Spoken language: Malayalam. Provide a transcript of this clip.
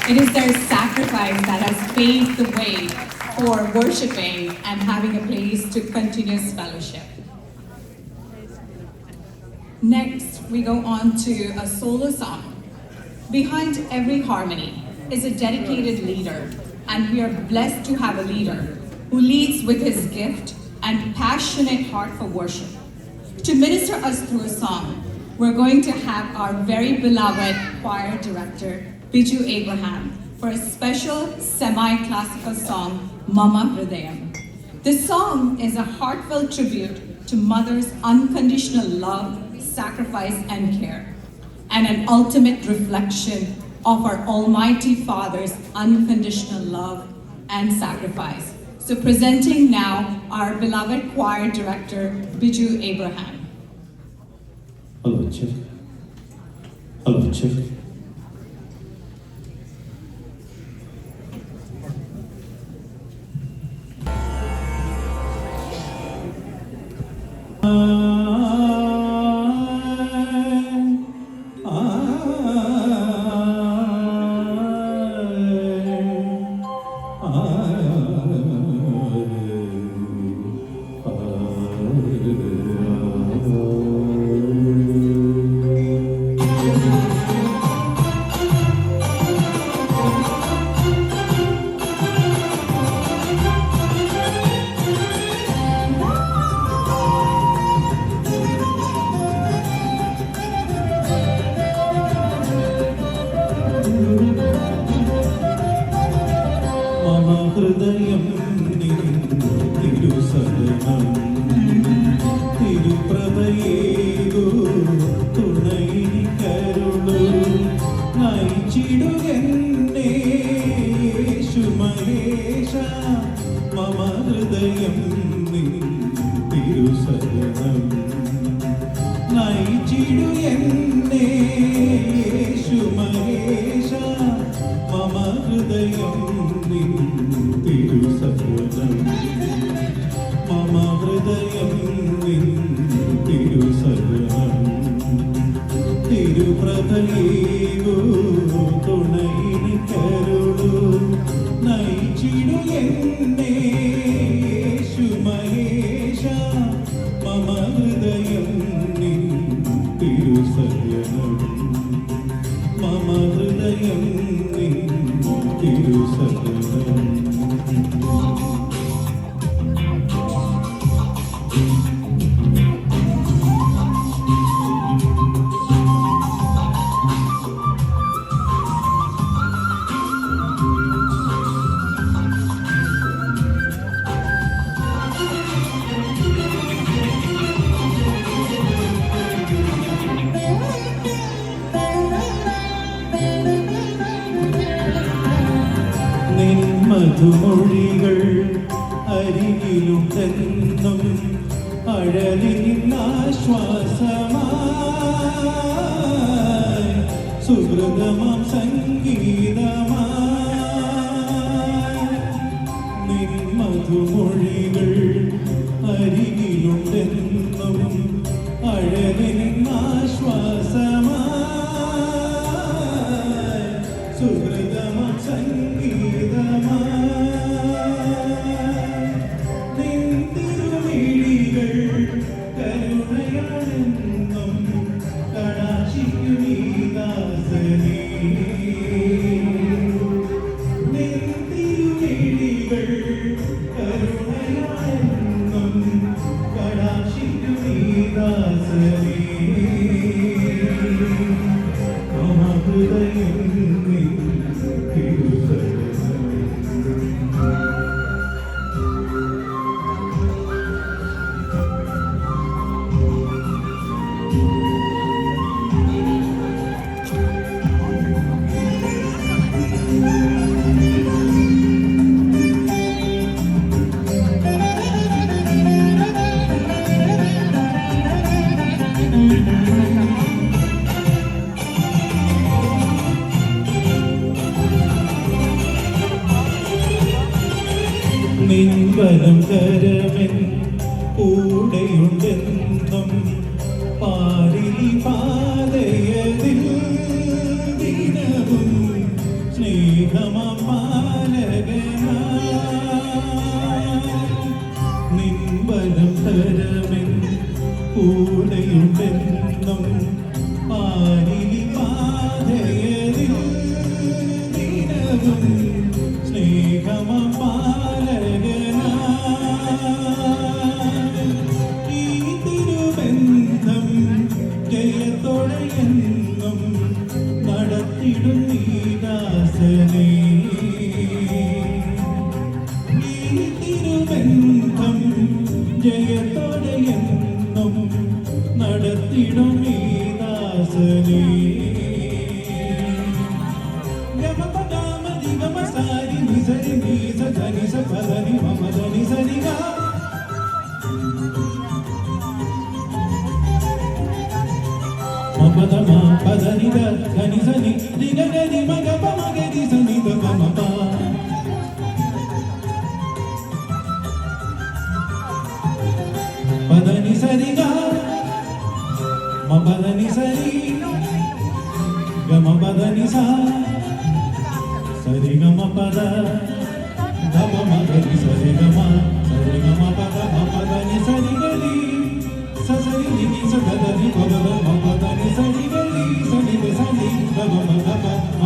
It is their sacrifice that has paved the way for worshiping and having a place to continuous fellowship. Next, we go on to a solo song. Behind every harmony is a dedicated leader, and we are blessed to have a leader who leads with his gift and passionate heart for worship. To minister us through a song, we're going to have our very beloved choir director, Biju Abraham, for a special semi-classical song, Mama Hridayam. This song is a heartfelt tribute to Mother's unconditional love, sacrifice, and care, and an ultimate reflection of our Almighty Father's unconditional love and sacrifice. So presenting now our beloved choir director, Biju Abraham. Hello, check. Hello, check. ഹൃദയം തിരുസദനം തിരുപ്രഭയേകു തുണയിക്കരുളു നയിച്ചിടുകെന്നെ യേശുമഹേശ മമ ഹൃദയം തിരുസദനം നയിച്ചിടുകെന്നെ യേശുമഹേശ മമ ഹൃദയം തിരുസദനം മമ ഹൃദയം തിരുസദനം തിരുപ്രഭയേകു തുണയിക്കരുളു നയിച്ചിടു എന്നെ യേശുമഹേശ മമ ഹൃദയം തിരുസദനം മമ ഹൃദയം തിരുസദനം. മധുമൊഴികൾ അരികിലുണ്ടെന്നും അഴലിൻ ആശ്വാസമായി സുഹൃതമാം സംഗീതമായി നിൻ മധുമൊഴികൾ അരികിലുണ്ടെന്നും അഴലിൻ ആശ്വാസമായി സുഹൃതമാം സംഗീതമായി നിൻവനം കരമൻ കൂടെയുണ്ടെന്നും പാരിൽ പാതയതിൽ ദിനവും സ്നേഹ നിൻവരം തരമെൻ കൂടെയുണ്ടെന്നും പാരിലി പാതയതിൽ ദിനവും ഈ തിരുബന്ധം ജയത്തോടെ എന്നും നടത്തിടും നീ ദാസനേ. ഈ തിരുബന്ധം ജയത്തോടെ എന്നും നടത്തിടും നീ ദാസനേ. ഗമപദാമതി ഗമസാരി നിസരി നീസ ധനിസ പദനി മമദനി സരിഗ മപദമ പദനിദ ധനിസനി ദിഗഗരി മഗപ മഗരി സനിദ ഗമപ പദനി സരിഗ മപദനി സരി ഗമപദനി സ സരി ഗമ പദ ഗമ മഗരി സരി ഗമ പദ മപദനി സരി ഗരി സരി നി സ ധനി പദ മപദനി സരി ഗരി സനി സനി ഗമ മഗപ